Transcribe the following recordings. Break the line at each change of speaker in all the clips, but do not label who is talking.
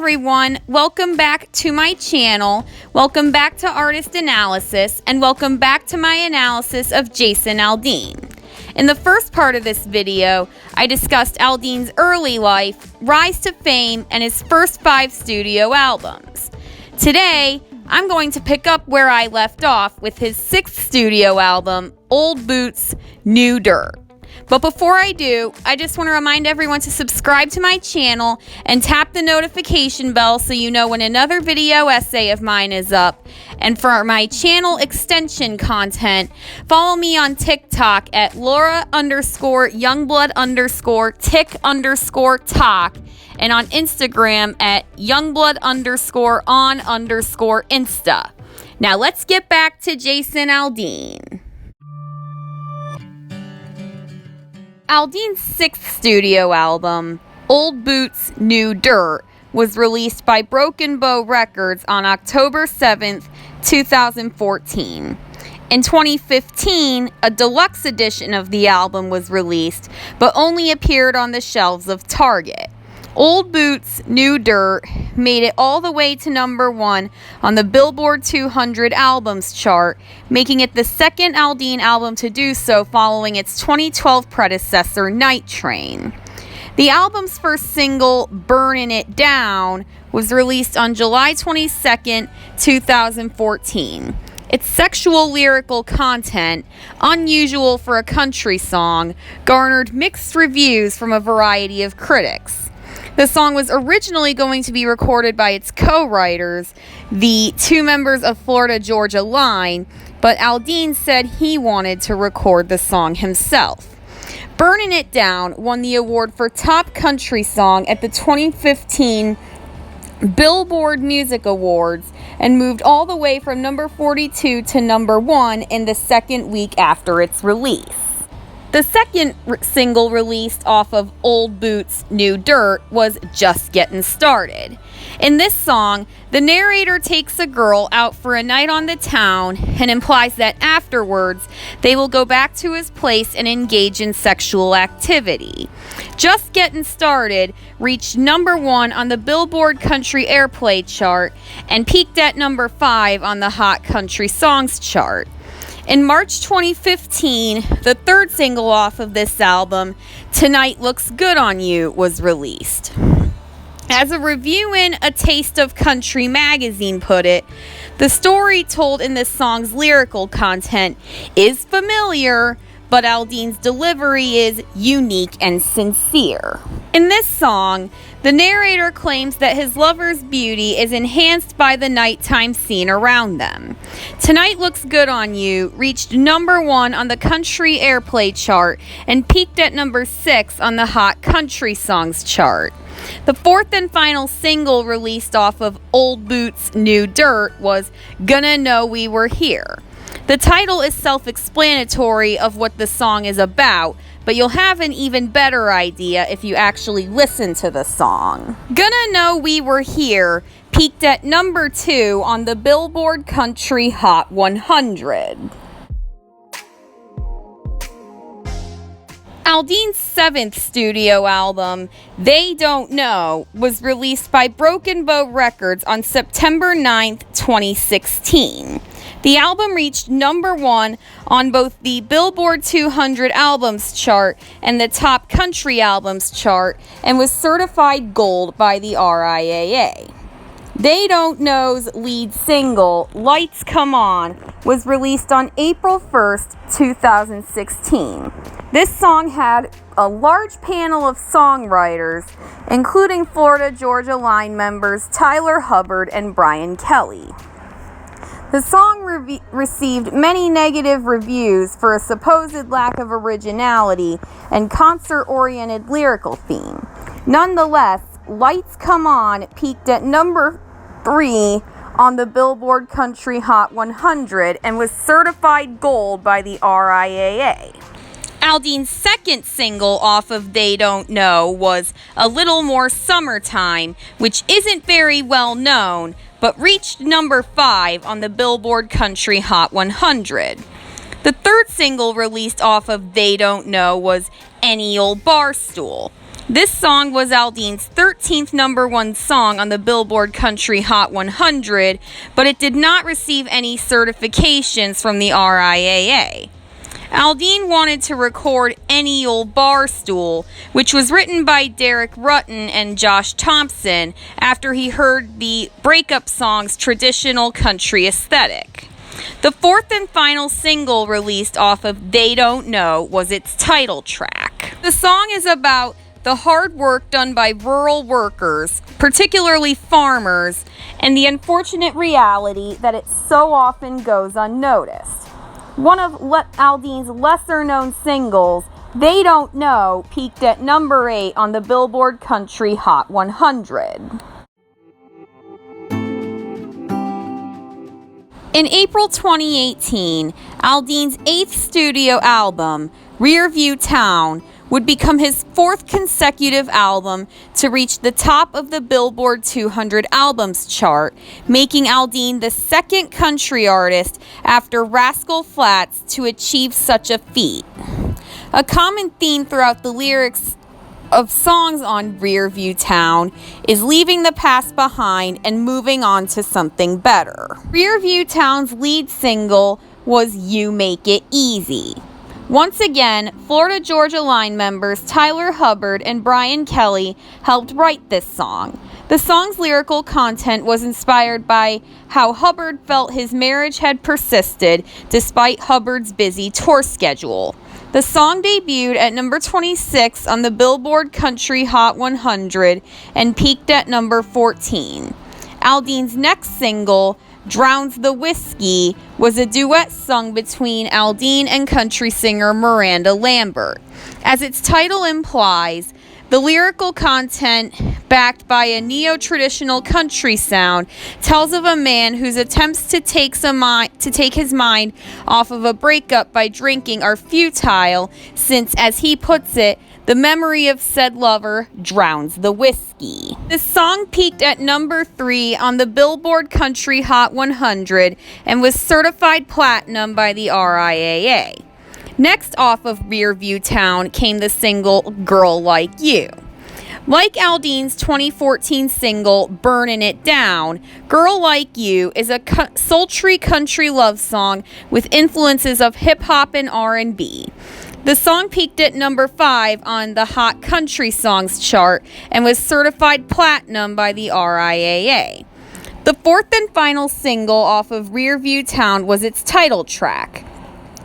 everyone, welcome back to my channel, welcome back to Artist Analysis, and welcome back to my analysis of Jason Aldean. In the first part of this video, I discussed Aldean's early life, rise to fame, and his first 5 studio albums. Today, I'm going to pick up where I left off with his 6th studio album, Old Boots, New Dirt. But before I do, I just want to remind everyone to subscribe to my channel and tap the notification bell so you know when another video essay of mine is up. And for my channel extension content, follow me on TikTok at Laura_Youngblood_Tick_Talk and on Instagram at Youngblood_on_Insta. Now let's get back to Jason Aldean. Aldean's 6th studio album, Old Boots, New Dirt, was released by Broken Bow Records on October 7th, 2014. In 2015, a deluxe edition of the album was released, but only appeared on the shelves of Target. Old Boots, New Dirt made it all the way to number 1 on the Billboard 200 albums chart, making it the second Aldean album to do so following its 2012 predecessor, Night Train. The album's first single, Burnin' It Down, was released on July 22nd, 2014. Its sexual lyrical content, unusual for a country song, garnered mixed reviews from a variety of critics. The song was originally going to be recorded by its co-writers, the 2 members of Florida Georgia Line, but Aldean said he wanted to record the song himself. Burnin' It Down won the award for Top Country Song at the 2015 Billboard Music Awards and moved all the way from number 42 to number 1 in the second week after its release. The second single released off of Old Boots, New Dirt was Just Getting Started. In this song, the narrator takes a girl out for a night on the town and implies that afterwards they will go back to his place and engage in sexual activity. Just Getting Started reached number 1 on the Billboard Country Airplay chart and peaked at number 5 on the Hot Country Songs chart. In March 2015, the 3rd single off of this album, Tonight Looks Good on You, was released. As a review in A Taste of Country magazine put it, the story told in this song's lyrical content is familiar, but Aldean's delivery is unique and sincere. In this song, the narrator claims that his lover's beauty is enhanced by the nighttime scene around them. Tonight Looks Good on You reached number 1 on the Country Airplay chart and peaked at number 6 on the Hot Country Songs chart. The 4th and final single released off of Old Boots, New Dirt was Gonna Know We Were Here. The title is self-explanatory of what the song is about, but you'll have an even better idea if you actually listen to the song. Gonna Know We Were Here peaked at number 2 on the Billboard Country Hot 100. Aldean's 7th studio album, They Don't Know, was released by Broken Bow Records on September 9th, 2016. The album reached number 1 on both the Billboard 200 albums chart and the Top Country Albums chart and was certified gold by the RIAA. They Don't Know's lead single, Lights Come On, was released on April 1st, 2016. This song had a large panel of songwriters, including Florida Georgia Line members Tyler Hubbard and Brian Kelly. The song received many negative reviews for a supposed lack of originality and concert-oriented lyrical theme. Nonetheless, Lights Come On peaked at number 3 on the Billboard Country Hot 100 and was certified gold by the RIAA. Aldean's 2nd single off of They Don't Know was A Little More Summertime, which isn't very well known, but reached number 5 on the Billboard Country Hot 100. The 3rd single released off of They Don't Know was Any Old Barstool. This song was Aldean's 13th #1 song on the Billboard Country Hot 100, but it did not receive any certifications from the RIAA. Aldean wanted to record Any Old Bar Stool, which was written by Derek Rutten and Josh Thompson after he heard the breakup song's traditional country aesthetic. The fourth and final single released off of They Don't Know was its title track. The song is about the hard work done by rural workers, particularly farmers, and the unfortunate reality that it so often goes unnoticed. One of Aldean's lesser-known singles, They Don't Know, peaked at #8 on the Billboard Country Hot 100. In April 2018, Aldean's 8th studio album, Rearview Town, would become his 4th consecutive album to reach the top of the Billboard 200 albums chart, making Aldean the second country artist after Rascal Flatts to achieve such a feat. A common theme throughout the lyrics of songs on Rearview Town is leaving the past behind and moving on to something better. Rearview Town's lead single was You Make It Easy. Once again, Florida Georgia Line members Tyler Hubbard and Brian Kelly helped write this song. The song's lyrical content was inspired by how Hubbard felt his marriage had persisted despite Hubbard's busy tour schedule. The song debuted at #26 on the Billboard Country Hot 100 and peaked at #14. Aldean's next single, Drowns the Whiskey, was a duet sung between Aldean and country singer Miranda Lambert. As its title implies, the lyrical content, backed by a neo-traditional country sound, tells of a man whose attempts to take his mind off of a breakup by drinking are futile, since, as he puts it, the memory of said lover drowns the whiskey. This song peaked at #3 on the Billboard Country Hot 100 and was certified platinum by the RIAA. Next off of Rearview Town came the single Girl Like You. Like Aldean's 2014 single Burnin' It Down, Girl Like You is a sultry country love song with influences of hip-hop and R&B. The song peaked at #5 on the Hot Country Songs chart and was certified platinum by the RIAA. The fourth and final single off of Rearview Town was its title track.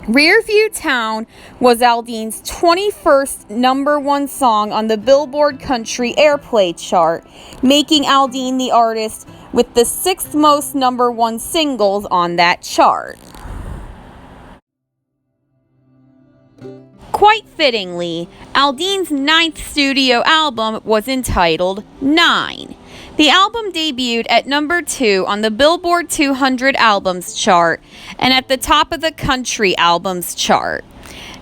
Rearview Town was Aldean's 21st #1 song on the Billboard Country Airplay chart, making Aldean the artist with the 6th most #1 singles on that chart. Quite fittingly, Aldean's 9th studio album was entitled 9. The album debuted at #2 on the Billboard 200 albums chart and at the top of the country albums chart.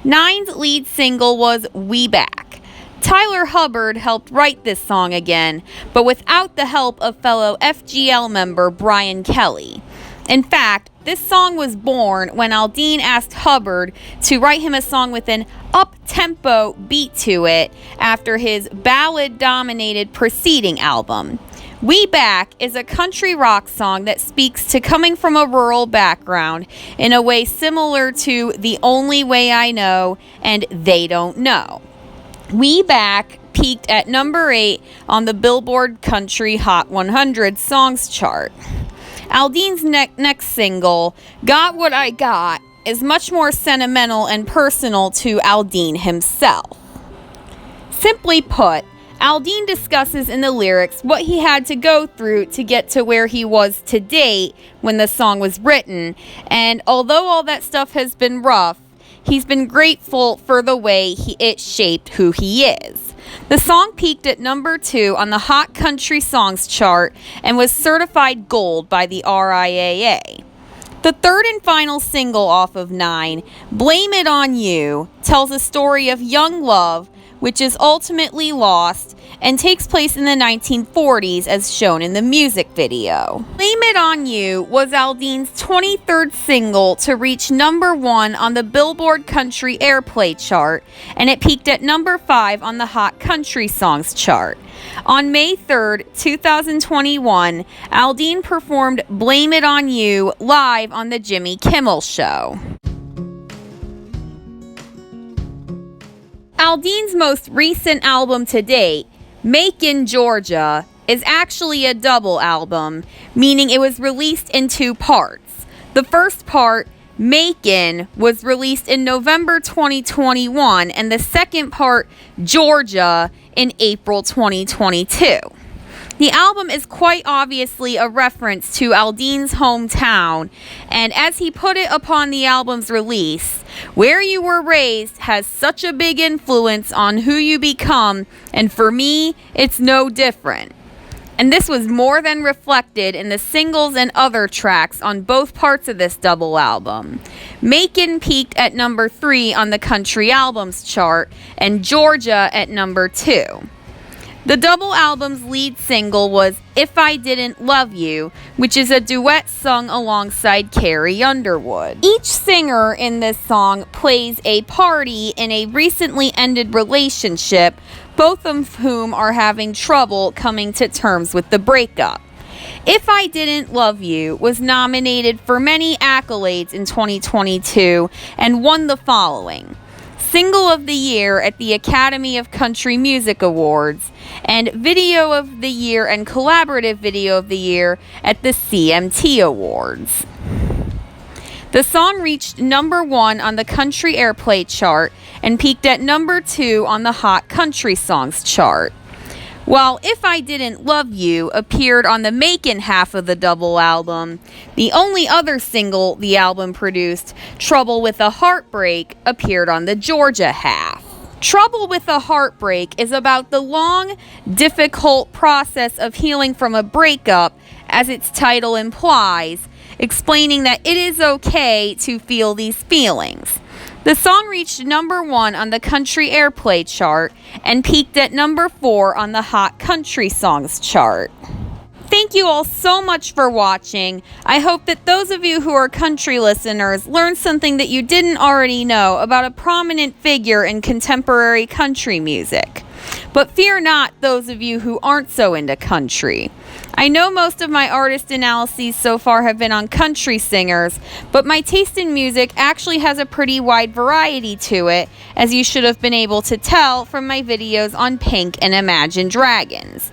9's lead single was We Back. Tyler Hubbard helped write this song again, but without the help of fellow FGL member Brian Kelly. In fact, this song was born when Aldean asked Hubbard to write him a song with an up-tempo beat to it after his ballad-dominated preceding album. We Back is a country rock song that speaks to coming from a rural background in a way similar to The Only Way I Know and They Don't Know. We Back peaked at #8 on the Billboard Country Hot 100 songs chart. Aldean's next single, Got What I Got, is much more sentimental and personal to Aldean himself. Simply put, Aldean discusses in the lyrics what he had to go through to get to where he was to date when the song was written, and although all that stuff has been rough, he's been grateful for the way it shaped who he is. The song peaked at #2 on the Hot Country Songs chart and was certified gold by the RIAA. The third and final single off of 9, Blame It On You, tells a story of young love which is ultimately lost and takes place in the 1940s as shown in the music video. Blame It On You was ALDEAN's 23rd single to reach number 1 on the Billboard Country Airplay chart, and it peaked at number 5 on the Hot Country Songs chart. On May 3rd, 2021, ALDEAN performed Blame It On You live on The Jimmy Kimmel Show. ALDEAN's most recent album to date, Macon, Georgia, is actually a double album, meaning it was released in 2 parts. The first part, Macon, was released in November 2021, and the second part, Georgia, in April 2022. The album is quite obviously a reference to ALDEAN's hometown, and as he put it upon the album's release, where you were raised has such a big influence on who you become, and for me, it's no different. And this was more than reflected in the singles and other tracks on both parts of this double album. Macon peaked at number 3 on the Country Albums chart, and Georgia at number 2. The double album's lead single was If I Didn't Love You, which is a duet sung alongside Carrie Underwood. Each singer in this song plays a party in a recently ended relationship, both of whom are having trouble coming to terms with the breakup. If I Didn't Love You was nominated for many accolades in 2022 and won the following: Single of the Year at the Academy of Country Music Awards, and Video of the Year and Collaborative Video of the Year at the CMT Awards. The song reached number 1 on the Country Airplay chart and peaked at number 2 on the Hot Country Songs chart. While If I Didn't Love You appeared on the Macon half of the double album, the only other single the album produced, Trouble with a Heartbreak, appeared on the Georgia half. Trouble with a Heartbreak is about the long, difficult process of healing from a breakup, as its title implies, explaining that it is okay to feel these feelings. The song reached number 1 on the Country Airplay chart and peaked at number 4 on the Hot Country Songs chart. Thank you all so much for watching. I hope that those of you who are country listeners learned something that you didn't already know about a prominent figure in contemporary country music. But fear not those of you who aren't so into country. I know most of my artist analyses so far have been on country singers, but my taste in music actually has a pretty wide variety to it, as you should have been able to tell from my videos on Pink and Imagine Dragons.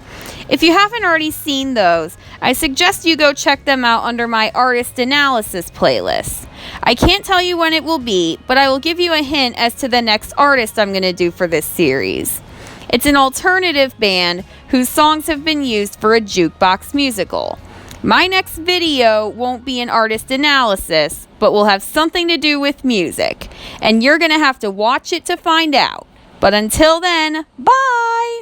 If you haven't already seen those, I suggest you go check them out under my artist analysis playlist. I can't tell you when it will be, but I will give you a hint as to the next artist I'm going to do for this series. It's an alternative band whose songs have been used for a jukebox musical. My next video won't be an artist analysis, but will have something to do with music, and you're going to have to watch it to find out. But until then, bye!